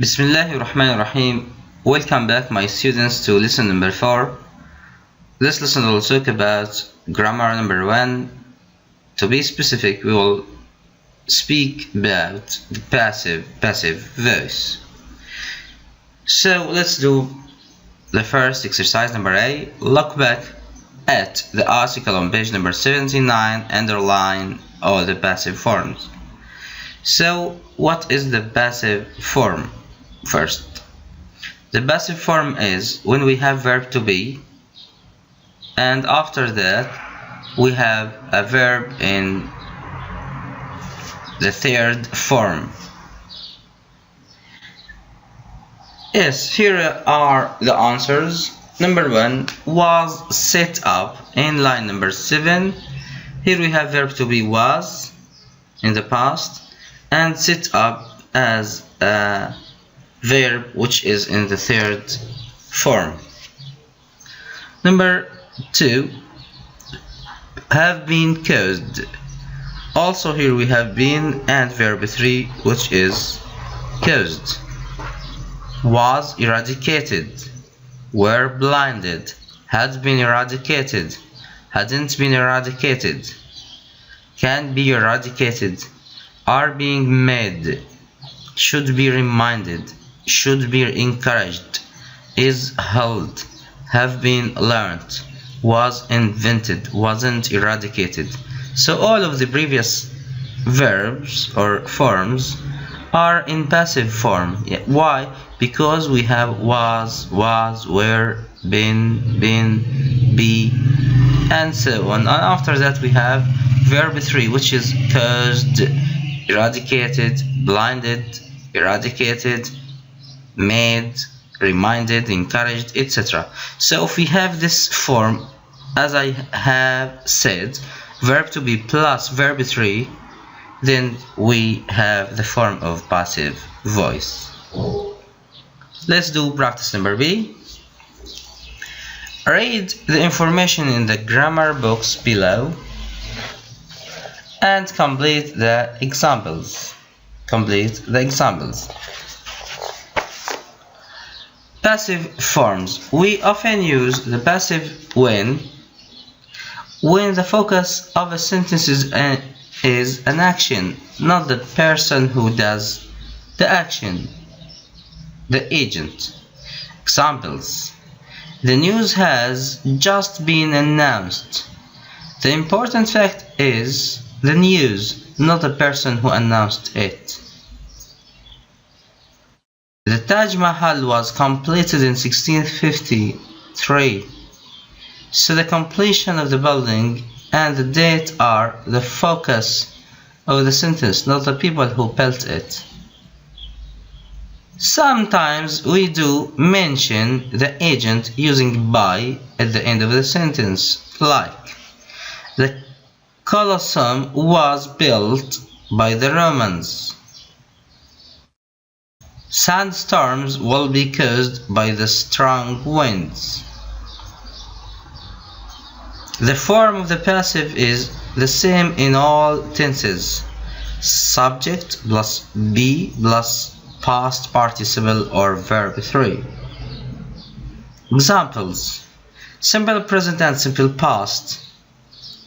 Bismillahirrahmanirrahim. Welcome back, my students, to lesson number 4. This lesson will talk about grammar number 1. To be specific, we will speak about the passive voice. So let's do the first exercise, number A. Look back at the article on page number 79, underline all the passive forms. So what is the passive form? First, the passive form is when we have verb to be, and after that we have a verb in the third form. Yes, here are the answers. Number 1 was set up in line number 7. Here we have verb to be was in the past and set up as a verb which is in the third form. Number 2, have been caused. Also here we have been and verb 3 which is caused. Was eradicated, were blinded, had been eradicated, hadn't been eradicated, can be eradicated, are being made, should be reminded, should be encouraged, is held, have been learnt, was invented, wasn't eradicated. So all of the previous verbs or forms are in passive form. Why? Because we have was, were, been, be, and so on. And after that we have verb 3 which is caused, eradicated, blinded, eradicated, made, reminded, encouraged, etc. So if we have this form, as I have said, verb to be plus verb 3, then we have the form of passive voice. Let's do practice number B. Read the information in the grammar box below and complete the examples. Passive forms. We often use the passive when the focus of a sentence is an action, not the person who does the action, the agent. Examples. The news has just been announced. The important fact is the news, not the person who announced it. The Taj Mahal was completed in 1653. So the completion of the building and the date are the focus of the sentence, not the people who built it. Sometimes we do mention the agent using by at the end of the sentence, like the Colosseum was built by the Romans. Sandstorms will be caused by the strong winds. The form of the passive is the same in all tenses. Subject plus be plus past participle or verb 3. Examples. Simple present and simple past.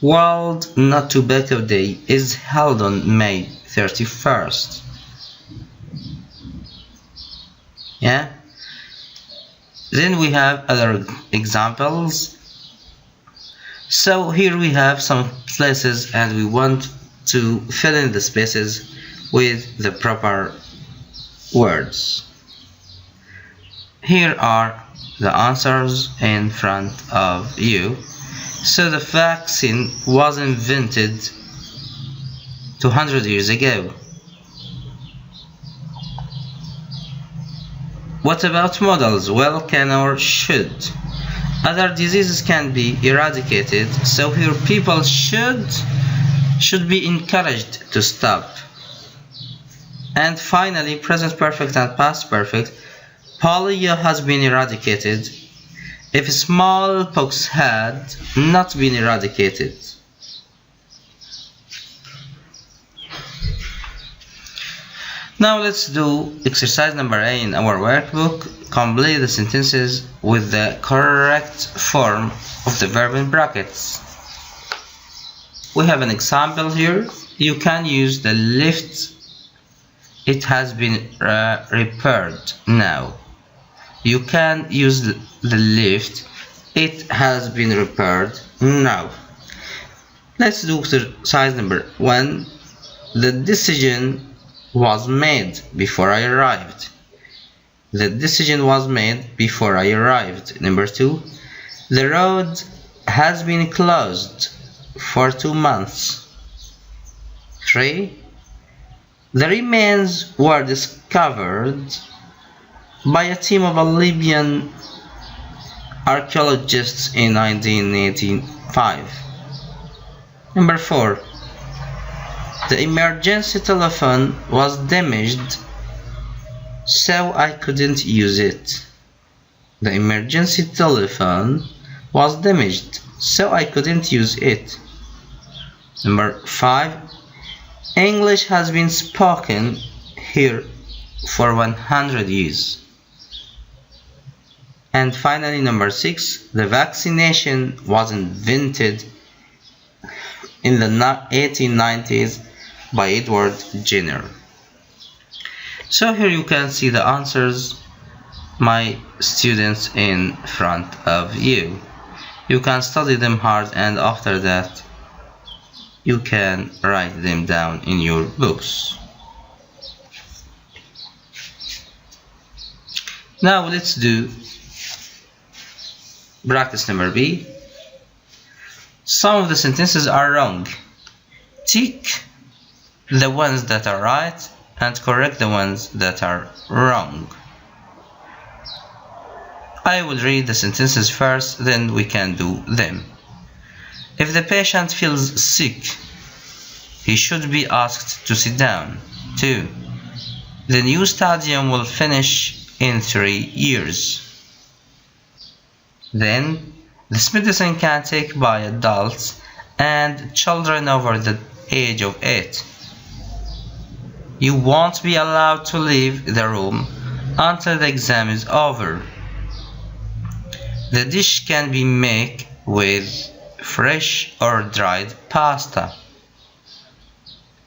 World Not Tobacco Day is held on May 31st. Yeah. Then we have other examples. So here we have some places and we want to fill in the spaces with the proper words. Here are the answers in front of you. So the vaccine was invented 200 years ago. What about models? Well, can or should. Other diseases can be eradicated, so here people should be encouraged to stop. And finally, present perfect and past perfect. Polio has been eradicated if smallpox had not been eradicated. Now let's do exercise number A in our workbook. Complete the sentences with the correct form of the verb in brackets. We have an example here. You can use the lift. It has been repaired now. You can use the lift. It has been repaired now. Let's do exercise number 1. The decision was made before I arrived. The decision was made before I arrived. Number 2. The road has been closed for 2 months. 3. The remains were discovered by a team of Libyan archaeologists in 1985. Number 4. The emergency telephone was damaged, so I couldn't use it. The emergency telephone was damaged, so I couldn't use it. Number 5. English has been spoken here for 100 years. And finally, number 6. The vaccination was invented in the 1890s by Edward Jenner. So here you can see the answers, my students, in front of you. You can study them hard, and after that you can write them down in your books. Now let's do practice number B. Some of the sentences are wrong. Tick the ones that are right and correct the ones that are wrong. I will read the sentences first, then we can do them. If the patient feels sick, he should be asked to sit down. 2. The new stadium will finish in 3 years. Then, this medicine can be taken by adults and children over the age of 8. You won't be allowed to leave the room until the exam is over. The dish can be made with fresh or dried pasta.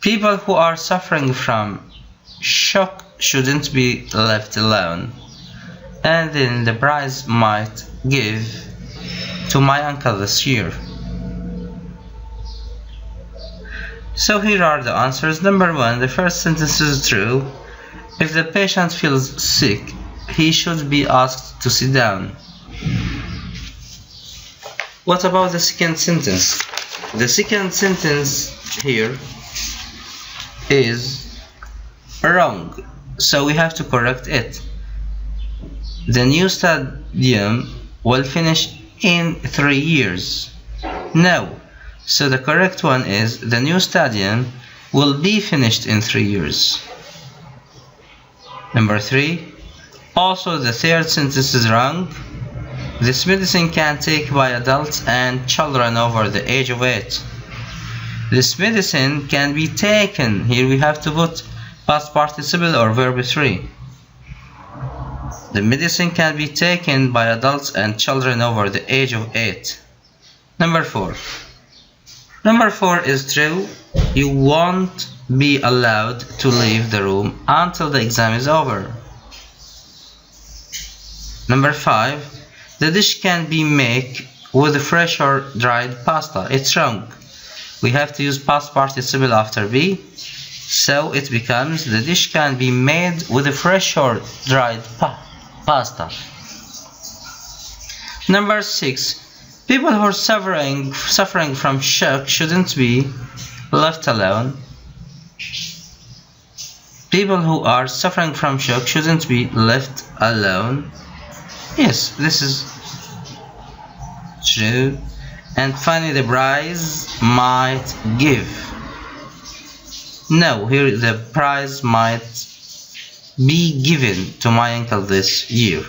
People who are suffering from shock shouldn't be left alone. And then the prize might give to my uncle this year. So here are the answers. Number 1, the first sentence is true. If the patient feels sick, he should be asked to sit down. What about the second sentence? The second sentence here is wrong, so we have to correct it. The new stadium will finish in 3 years. No, so the correct one is the new stadium will be finished in 3 years. Number 3, also the third sentence is wrong. This medicine can be taken by adults and children over the age of 8. This medicine can be taken. Here we have to put past participle or verb 3. The medicine can be taken by adults and children over the age of 8. Number 4. Number 4 is true. You won't be allowed to leave the room until the exam is over. Number 5. The dish can be made with fresh or dried pasta. It's wrong. We have to use past participle after be, so it becomes the dish can be made with fresh or dried pasta. Number 6. People who are suffering from shock shouldn't be left alone. People who are suffering from shock shouldn't be left alone. Yes, this is true. And finally, the prize might give. No, here the prize might be given to my uncle this year.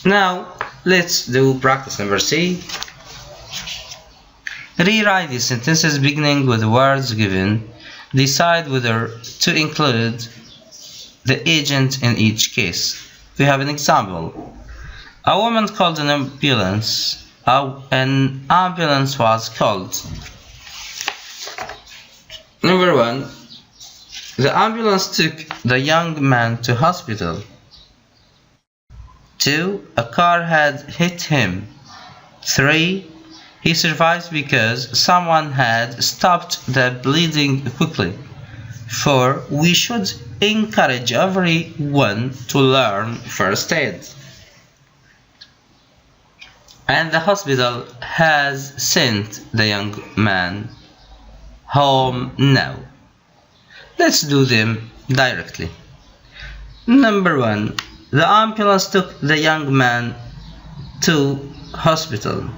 Now, let's do practice number C. Rewrite these sentences beginning with the words given. Decide whether to include the agent in each case. We have an example. A woman called an ambulance. An ambulance was called. Number 1. The ambulance took the young man to hospital. 2. A car had hit him. 3. He survived because someone had stopped the bleeding quickly. 4. We should encourage everyone to learn first aid. And the hospital has sent the young man home now. Let's do them directly. Number 1. The ambulance took the young man to hospital.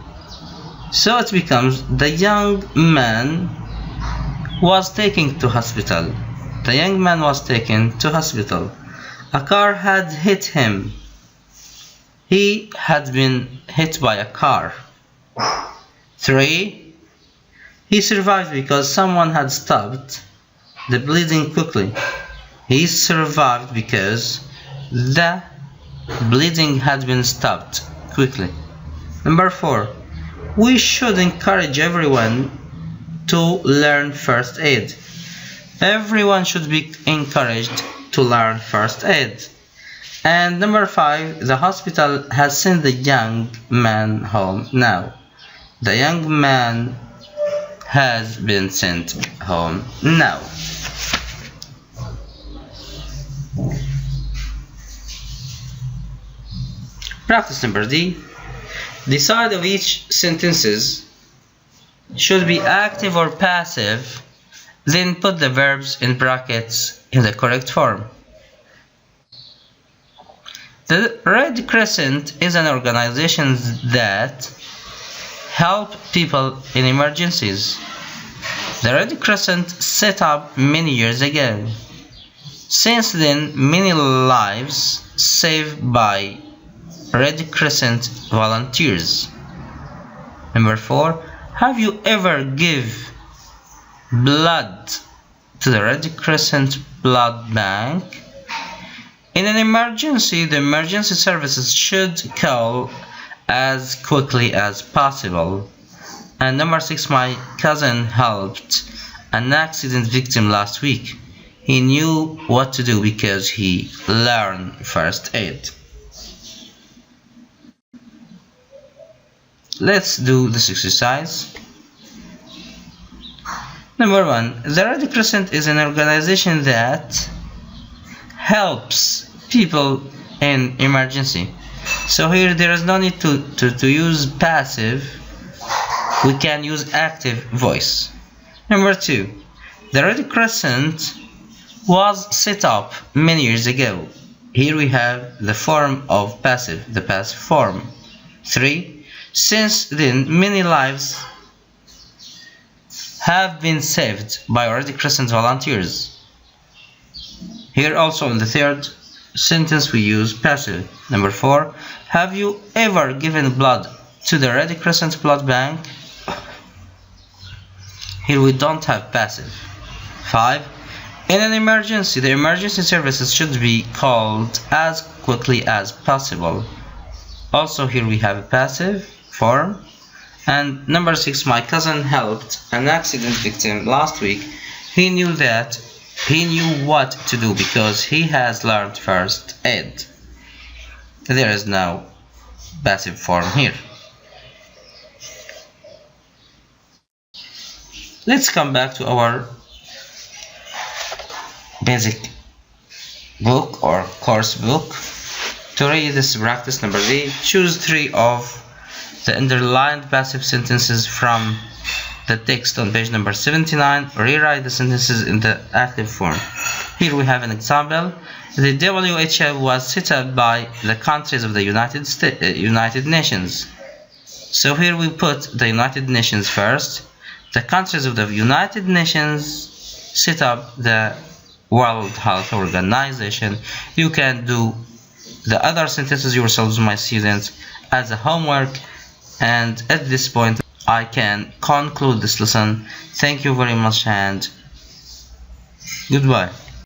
So it becomes the young man was taken to hospital. The young man was taken to hospital. A car had hit him. He had been hit by a car. 3. He survived because someone had stopped the bleeding quickly. He survived because the bleeding had been stopped quickly. Number 4. We should encourage everyone to learn first aid. Everyone should be encouraged to learn first aid. And number 5. The hospital has sent the young man home now. The young man has been sent home now. Practice number D. The side of each sentences should be active or passive, then put the verbs in brackets in the correct form. The Red Crescent is an organization that helps people in emergencies. The Red Crescent set up many years ago. Since then, many lives saved by Red Crescent volunteers. Number 4. Have you ever given blood to the Red Crescent blood bank? In an emergency, the emergency services should call as quickly as possible. And number 6. My cousin helped an accident victim last week. He knew what to do because he learned first aid. Let's do this exercise. Number 1. The Red Crescent is an organization that helps people in emergency. So here there is no need to use passive. We can use active voice. Number 2. The Red Crescent was set up many years ago. Here we have the form of passive, the passive form. 3. Since then, many lives have been saved by Red Crescent volunteers. Here also in the third sentence we use passive. Number 4. Have you ever given blood to the Red Crescent blood bank? Here we don't have passive. 5. In an emergency, the emergency services should be called as quickly as possible. Also here we have a passive form. And number 6. My cousin helped an accident victim last week. He knew what to do because he has learned first aid. There is no passive form here. Let's come back to our basic book or course book. To read this practice number D, choose 3 of the underlined passive sentences from the text on page number 79. Rewrite the sentences in the active form. Here we have an example. The WHO was set up by the countries of the United Nations. So here we put the United Nations first. The countries of the United Nations set up the World Health Organization. You can do the other sentences yourselves, my students, as a homework. And at this point, I can conclude this lesson. Thank you very much and goodbye.